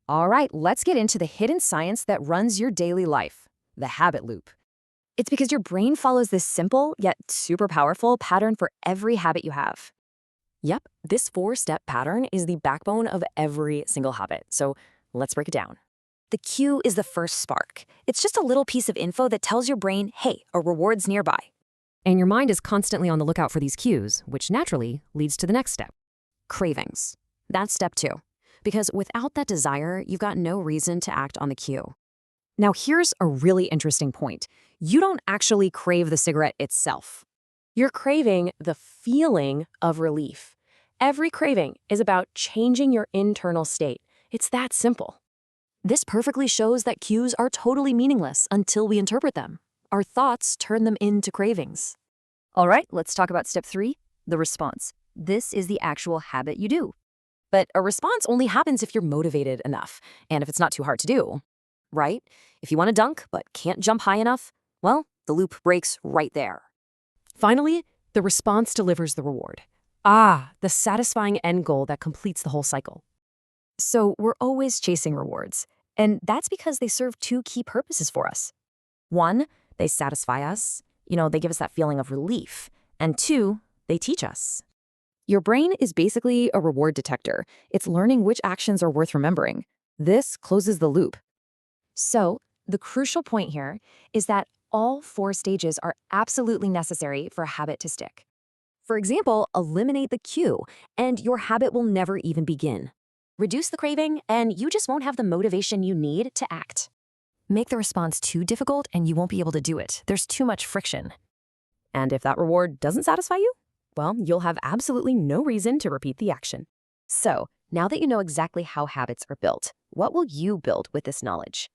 All right, let's get into the hidden science that runs your daily life, the habit loop. It's because your brain follows this simple yet super powerful pattern for every habit you have. Yep, this four-step pattern is the backbone of every single habit. So let's break it down. The cue is the first spark. It's just a little piece of info that tells your brain, hey, a reward's nearby. And your mind is constantly on the lookout for these cues, which naturally leads to the next step. Cravings. That's step 2. Because without that desire, you've got no reason to act on the cue. Now here's a really interesting point. You don't actually crave the cigarette itself. You're craving the feeling of relief. Every craving is about changing your internal state. It's that simple. This perfectly shows that cues are totally meaningless until we interpret them. Our thoughts turn them into cravings. All right, let's talk about step 3, the response. This is the actual habit you do. But a response only happens if you're motivated enough, and if it's not too hard to do, right? If you want to dunk but can't jump high enough, well, the loop breaks right there. Finally, the response delivers the reward. The satisfying end goal that completes the whole cycle. So we're always chasing rewards, and that's because they serve 2 key purposes for us. 1, they satisfy us. They give us that feeling of relief. And 2, they teach us. Your brain is basically a reward detector. It's learning which actions are worth remembering. This closes the loop. So, the crucial point here is that all 4 stages are absolutely necessary for a habit to stick. For example, eliminate the cue, and your habit will never even begin. Reduce the craving, and you just won't have the motivation you need to act. Make the response too difficult, and you won't be able to do it. There's too much friction. And if that reward doesn't satisfy you, well, you'll have absolutely no reason to repeat the action. So, now that you know exactly how habits are built, what will you build with this knowledge?